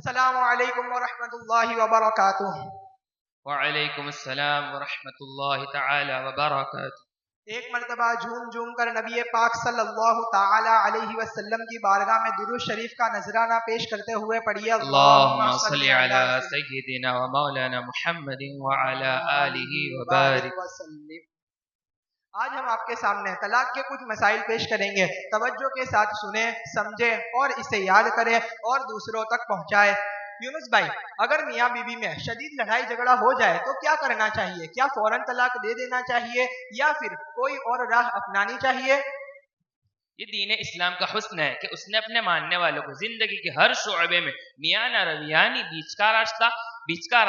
السلام علیکم ورحمۃ اللہ وبرکاتہ۔ وعلیکم السلام ورحمۃ اللہ تعالی وبرکاتہ۔ ایک مرتبہ جھوم جھوم کر نبی پاک صلی اللہ تعالی علیہ وسلم کی بارگاہ میں درود شریف کا نذرانہ پیش کرتے ہوئے پڑھیے اللہم صلی علی سیدنا و مولانا محمد وعلی آلہ وبارک وسلم۔ آج ہم آپ کے سامنے طلاق کے کچھ مسائل پیش کریں گے، توجہ کے ساتھ سنیں، سمجھیں اور اسے یاد کریں اور دوسروں تک پہنچائیں۔ یونس بھائی، اگر میاں بیوی میں شدید لڑائی جھگڑا ہو جائے تو کیا کرنا چاہیے؟ کیا فوراً طلاق دے دینا چاہیے یا پھر کوئی اور راہ اپنانی چاہیے؟ یہ دین اسلام کا حسن ہے کہ اس نے اپنے ماننے والوں کو زندگی کے ہر شعبے میں میاں نہ رویانی بیچ کا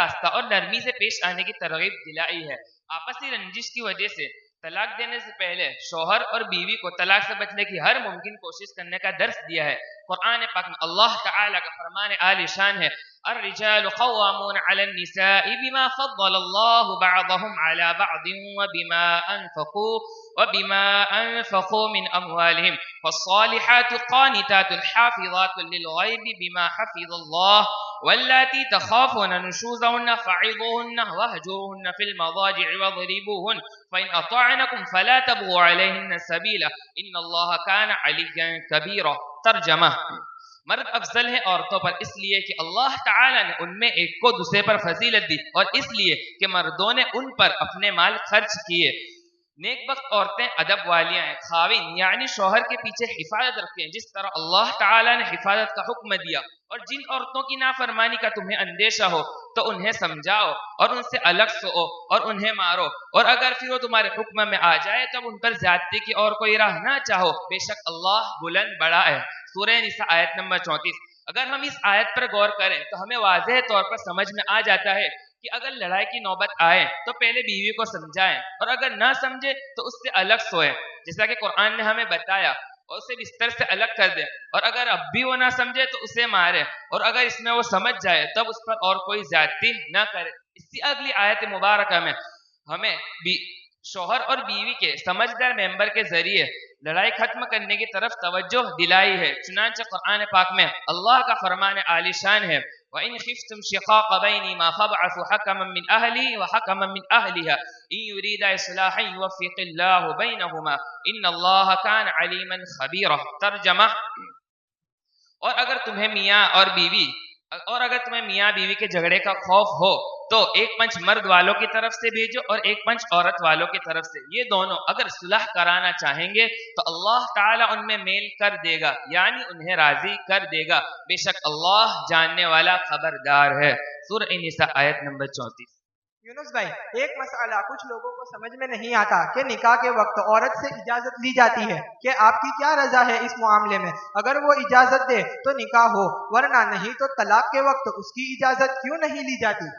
راستہ اور نرمی سے پیش آنے کی ترغیب دلائی ہے۔ آپسی رنجش کی وجہ سے طلاق دینے سے پہلے شوہر اور بیوی کو طلاق سے بچنے کی ہر ممکن کوشش کرنے کا درس دیا ہے۔ قرآن پاک میں اللہ تعالی کا فرمان عالی شان ہے، الرجال قوامون علی النساء بما فضل اللہ بعضهم علی بعض وبما انفقوا من اموالهم فالصالحات قانتات حافظات للغیب بما حفظ اللہ واللاتی تخافون نشوزهن فعظوهن واهجروهن في المضاجع واضربوهن فإن أطعنكم فلا تبغوا عليهن سبيلا إن الله كان عليا كبيرا۔ ترجمہ: مرد افضل ہیں عورتوں پر اس لیے کہ اللہ تعالی نے ان میں ایک کو دوسرے پر فضیلت دی، اور اس لیے کہ مردوں نے ان پر اپنے مال خرچ کیے۔ نیک بخت عورتیں ادب والیاں ہیں، خاوین یعنی شوہر کے پیچھے حفاظت رکھتے ہیں جس طرح اللہ تعالی نے حفاظت کا حکم دیا، اور جن عورتوں کی نافرمانی کا تمہیں اندیشہ ہو تو انہیں سمجھاؤ اور ان سے الگ سو اور انہیں مارو، اور اگر پھر وہ تمہارے حکم میں آ جائے تب ان پر زیادتی کی اور کوئی راہ نہ چاہو، بے شک اللہ بلند بڑا ہے۔ سورہ نساء آیت نمبر 34۔ اگر ہم اس آیت پر غور کریں تو ہمیں واضح طور پر سمجھ میں آ جاتا ہے کہ اگر لڑائی کی نوبت آئے تو پہلے بیوی کو سمجھائیں، اور اگر نہ سمجھے تو اس سے الگ سوئیں جیسا کہ قرآن نے ہمیں بتایا، اور اسے بستر سے الگ کر دیں، اور اگر اب بھی وہ نہ سمجھے تو اسے مارے، اور اگر اس میں وہ سمجھ جائے تب اس پر اور کوئی زیادتی نہ کرے۔ اسی اگلی آیت مبارکہ میں ہمیں شوہر اور بیوی کے سمجھدار ممبر کے ذریعے لڑائی ختم کرنے کی طرف توجہ دلائی ہے۔ چنانچہ قرآن پاک میں اللہ کا فرمان عالی شان ہے، وَإِنْ خِفْتُمْ شِقَاقَ بَيْنِهِمَا فَابْعَثُوا حَكَمًا مِّنْ أَهْلِهِ وَحَكَمًا مِّنْ أَهْلِهَا إِنْ يُرِيدَا إِصْلَاحًا يُوَفِّقِ اللَّهُ بَيْنَهُمَا إِنَّ اللَّهَ كَانَ عَلِيمًا خَبِيرًا۔ ترجمہ: اور اگر تمہیں میاں بیوی کے جھگڑے کا خوف ہو تو ایک پنچ مرد والوں کی طرف سے بھیجو اور ایک پنچ عورت والوں کی طرف سے۔ یہ دونوں اگر صلح کرانا چاہیں گے تو اللہ تعالیٰ ان میں میل کر دے گا، یعنی انہیں راضی کر دے گا، بے شک اللہ جاننے والا خبردار ہے۔ سورہ نساء آیت نمبر 34۔ یونس بھائی، ایک مسئلہ کچھ لوگوں کو سمجھ میں نہیں آتا کہ نکاح کے وقت عورت سے اجازت لی جاتی ہے، کہ آپ کی کیا رضا ہے اس معاملے میں؟ اگر وہ اجازت دے تو نکاح ہو، ورنہ نہیں تو طلاق کے وقت اس کی اجازت کیوں نہیں لی جاتی؟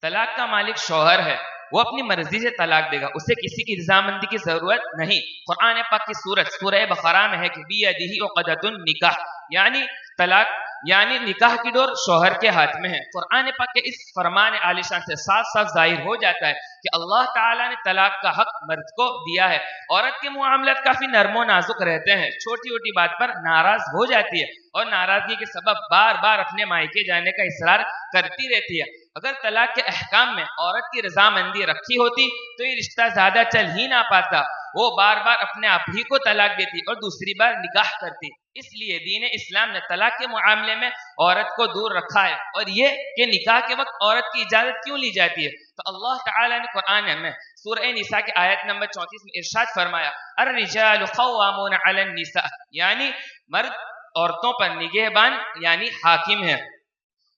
طلاق کا مالک شوہر ہے، وہ اپنی مرضی سے طلاق دے گا، اسے کسی کی رضامندی کی ضرورت نہیں۔ قرآن پاک کی سورہ بقرہ میں ہے کہ بیدہ عقدۃ النکاح، یعنی نکاح کی ڈور شوہر کے ہاتھ میں ہے۔ قرآن پاک کے اس فرمان عالی شان سے صاف صاف ظاہر ہو جاتا ہے کہ اللہ تعالیٰ نے طلاق کا حق مرد کو دیا ہے۔ عورت کے معاملات کافی نرم و نازک رہتے ہیں، چھوٹی چھوٹی بات پر ناراض ہو جاتی ہے اور ناراضگی کے سبب بار بار اپنے مائکے جانے کا اصرار کرتی رہتی ہے۔ اگر طلاق کے احکام میں عورت کی رضامندی رکھی ہوتی تو یہ رشتہ زیادہ چل ہی نہ پاتا، وہ بار بار اپنے آپ ہی کو طلاق دیتی اور دوسری بار نکاح کرتی۔ اس لیے دین اسلام نے طلاق کے معاملے میں عورت کو دور رکھا ہے، اور یہ کہ نکاح کے وقت عورت کی اجازت کیوں لی جاتی ہے، تو اللہ تعالیٰ نے قرآن میں سورہ نساء کی آیت نمبر 34 میں ارشاد فرمایا، الرجال قوامون علی النساء، یعنی مرد عورتوں پر نگہبان یعنی حاکم ہے،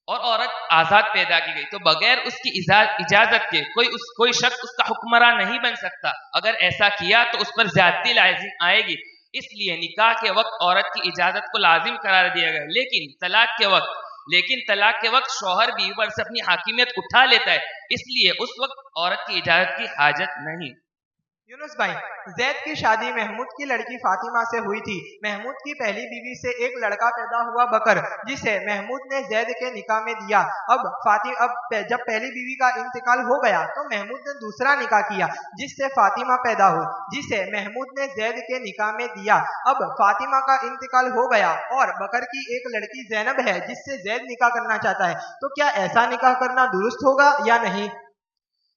اور عورت آزاد پیدا کی گئی تو بغیر اس کی اجازت کے کوئی شخص اس کا حکمراں نہیں بن سکتا۔ اگر ایسا کیا تو اس پر زیادتی لازم آئے گی، اس لیے نکاح کے وقت عورت کی اجازت کو لازم قرار دیا گیا، لیکن طلاق کے وقت شوہر بیوی پر سے اپنی حاکمیت اٹھا لیتا ہے، اس لیے اس وقت عورت کی اجازت کی حاجت نہیں۔ यूनुस भाई, जैद की शादी महमूद की लड़की फातिमा से हुई थी। महमूद की पहली बीवी से एक लड़का पैदा हुआ बकर, जिसे महमूद ने जैद के निकाह में दिया। जब पहली बीवी का इंतकाल हो गया तो महमूद ने दूसरा निकाह किया, जिससे फातिमा पैदा हुई, जिसे महमूद ने जैद के निकाह में दिया। अब फातिमा का इंतकाल हो गया और बकर की एक लड़की ज़ैनब है, जिससे जैद निकाह करना चाहता है। तो क्या ऐसा निकाह करना दुरुस्त होगा या नहीं?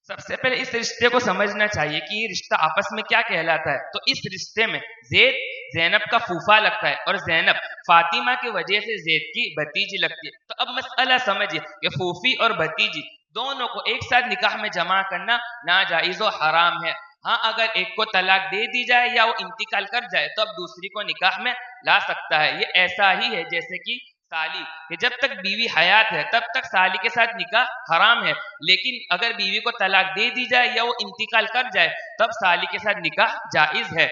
सबसे पहले इस रिश्ते को समझना चाहिए कि ये रिश्ता आपस में क्या कहलाता है। तो इस रिश्ते में जैद ज़ैनब का फूफा लगता है और ज़ैनब फातिमा की वजह से जैद की भतीजी लगती है। तो अब मसला समझिए कि फूफी और भतीजी दोनों को एक साथ निकाह में जमा करना नाजायज़ और हराम है। हाँ, अगर एक को तलाक दे दी जाए या वो इंतकाल कर जाए तो अब दूसरी को निकाह में ला सकता है। ये ऐसा ही है जैसे कि साली, कि जब तक बीवी हयात है तब तक साली के साथ निकाह हराम है, लेकिन अगर बीवी को तलाक दे दी जाए या वो इंतकाल कर जाए तब साली के साथ निकाह जायज है।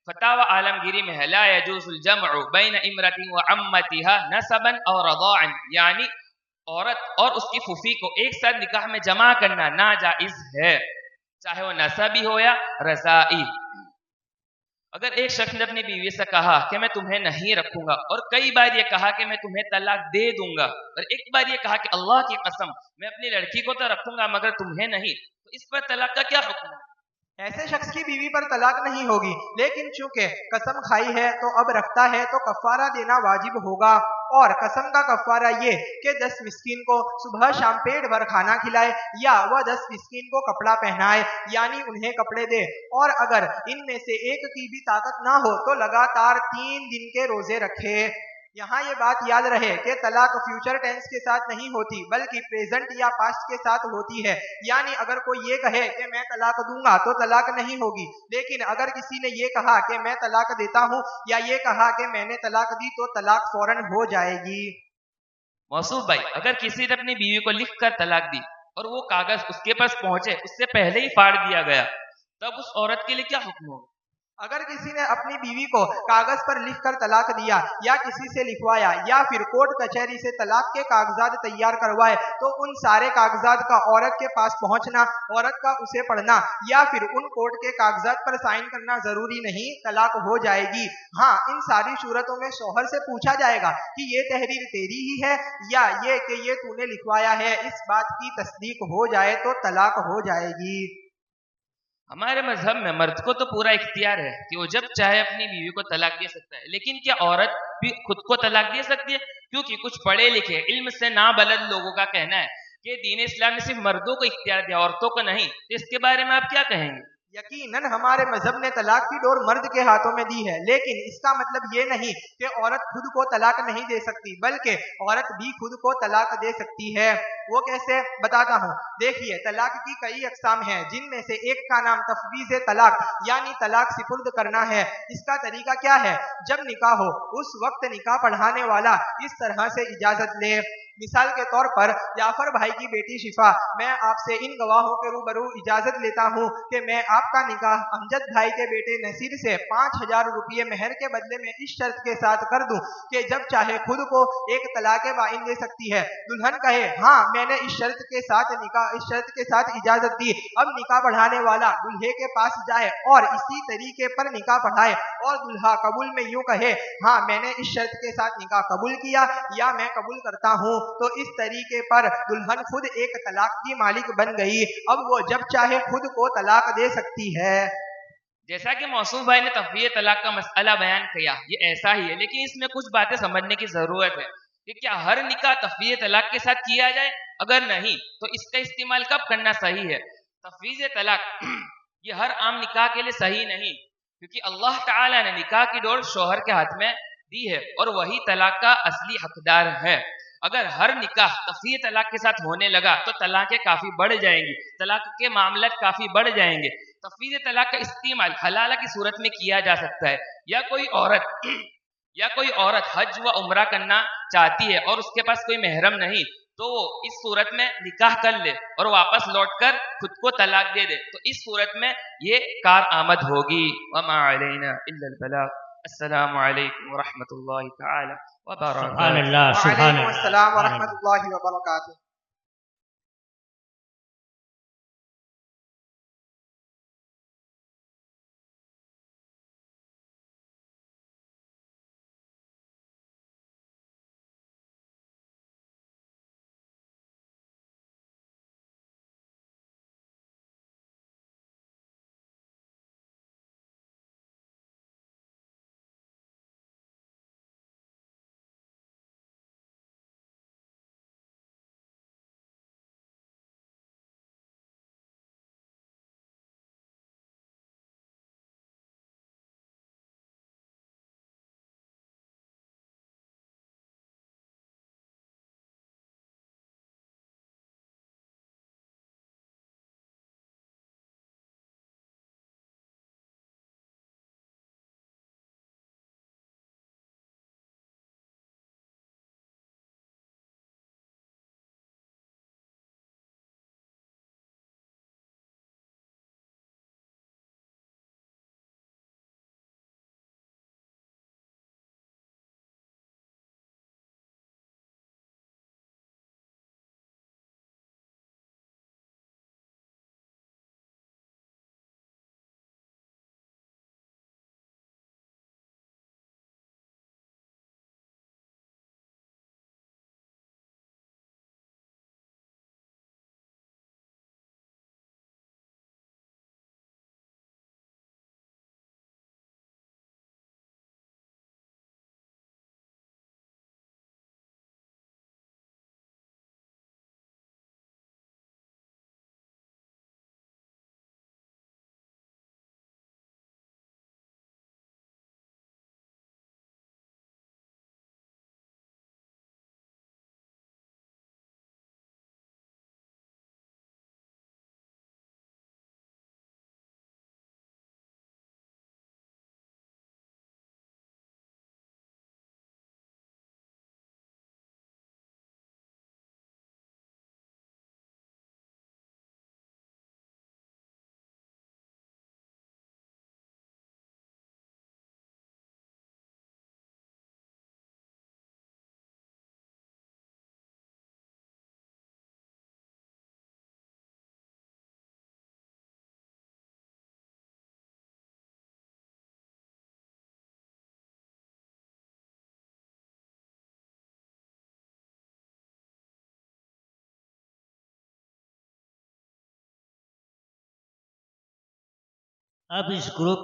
फतावा आलमगीरी में है ला यजूजुल जमउ बैन इमरतिन व अम्मतिहा नसबन और रदाअन, यानी औरत और उसकी फूफी को एक साथ निकाह में जमा करना नाजायज है, चाहे वो नसबी हो या रज़ाई। अगर एक शख्स ने अपनी बीवी से कहा कि मैं तुम्हें नहीं रखूंगा और कई बार ये कहा कि मैं तुम्हें तलाक दे दूंगा और एक बार ये कहा कि अल्लाह की कसम मैं अपनी लड़की को तो रखूंगा मगर तुम्हें नहीं, तो इस पर तलाक का क्या हुक्म है? ऐसे शख्स की बीवी पर तलाक नहीं होगी, लेकिन चूंकि कसम खाई है तो अब रखता है तो कफारा देना वाजिब होगा। और कसम का कफारा ये कि 10 मिस्कीन को सुबह शाम पेट भर खाना खिलाए या वह 10 मिस्कीन को कपड़ा पहनाए, यानी उन्हें कपड़े दे। और अगर इनमें से एक की भी ताकत ना हो तो लगातार 3 दिन के रोजे रखे। यहाँ ये बात याद रहे कि तलाक फ्यूचर टेंस के साथ नहीं होती बल्कि प्रेजेंट या पास्ट के साथ होती है। यानी अगर कोई ये कहे कि मैं तलाक दूंगा तो तलाक नहीं होगी, लेकिन अगर किसी ने ये कहा कि मैं तलाक देता हूँ या ये कहा कि मैंने तलाक दी तो तलाक फौरन हो जाएगी। मौसूफ भाई, अगर किसी ने अपनी बीवी को लिख कर तलाक दी और वो कागज उसके पास पहुंचे उससे पहले ही फाड़ दिया गया, तब उस औरत के लिए क्या हुक्म होगा? अगर किसी ने अपनी बीवी को कागज पर लिखकर तलाक दिया या किसी से लिखवाया या फिर कोर्ट कचहरी से तलाक के कागजात तैयार करवाए तो उन सारे कागजात का औरत के पास पहुंचना, औरत का उसे पढ़ना या फिर उन कोर्ट के कागजात पर साइन करना जरूरी नहीं, तलाक हो जाएगी। हाँ, इन सारी सूरतों में शौहर से पूछा जाएगा कि ये तहरीर तेरी ही है या ये कि ये तूने लिखवाया है। इस बात की तस्दीक हो जाए तो तलाक हो जाएगी। हमारे मजहब में मर्द को तो पूरा इख्तियार है कि वो जब चाहे अपनी बीवी को तलाक दे सकता है, लेकिन क्या औरत भी खुद को तलाक दे सकती है? क्योंकि कुछ पढ़े लिखे इल्म से नाबलद लोगों का कहना है कि दीन इस्लाम ने सिर्फ मर्दों को इख्तियार दिया, औरतों को नहीं। तो इसके बारे में आप क्या कहेंगे? यकीनन हमारे मजहब ने तलाक की डोर मर्द के हाथों में दी है, लेकिन इसका मतलब ये नहीं कि औरत खुद को तलाक नहीं दे सकती, बल्कि औरत भी खुद को तलाक दे सकती है। वो कैसे, बताता हूँ। देखिए, तलाक की कई अकसाम हैं, जिनमें से एक का नाम तफवीज़ तलाक यानी तलाक सिपुर्द करना है। इसका तरीका क्या है? जब निकाह हो उस वक्त निकाह पढ़ाने वाला इस तरह से इजाजत ले। मिसाल के तौर पर जाफर भाई की बेटी शिफा, मैं आपसे इन गवाहों के रूबरू इजाजत लेता हूँ कि मैं आपका निकाह अमजद भाई के बेटे नसीर से 5000 रुपये मेहर के बदले में इस शर्त के साथ कर दूं कि जब चाहे खुद को एक तलाक बाइन दे सकती है। दुल्हन कहे हाँ, मैंने इस शर्त के साथ इजाजत दी। अब निकाह पढ़ाने वाला दुल्हे के पास जाए और इसी तरीके पर निकाह पढ़ाए और दुल्हा कबूल में यूं कहे हाँ, मैंने इस शर्त के साथ निकाह कबूल किया या मैं कबूल करता हूँ, तो इस तरीके पर दुल्हन खुद एक तलाक की मालिक बन गई। अब वो जब चाहे खुद को तलाक दे सकती है। जैसा कि मौसूफ भाई ने तफवीज़ तलाक का मसला बयान किया, ये ऐसा ही है, लेकिन इसमें कुछ बातें समझने की जरूरत है कि क्या हर निकाह तफवीज़ तलाक के साथ किया जाए? अगर नहीं तो इसका इस्तेमाल कब करना सही है? तफवीज़ तलाक ये हर आम निकाह के लिए सही नहीं, क्योंकि अल्लाह ताला ने निकाह की डोर शौहर के हाथ में दी है और वही तलाक का असली हकदार है। अगर हर निकाह तफवीज़ तलाक के साथ होने लगा तो तलाक़ें काफ़ी बढ़ जाएंगी, तलाक के मामले काफ़ी बढ़ जाएंगे। तफवीज़ तलाक का इस्तेमाल हलाला की सूरत में किया जा सकता है, या कोई औरत हज व उम्रा करना चाहती है और उसके पास कोई महरम नहीं, तो वो इस सूरत में निकाह कर ले और वापस लौटकर खुद को तलाक दे दे, तो इस सूरत में ये कार आमद होगी। वमा अलैना इल्लल बलाग। अस्सलामु अलैकुम व रहमतुल्लाहि तआला व बरकातहू। वालेकुम अस्सलाम व रहमतुल्लाहि व बरकातहू। اب اس گروپ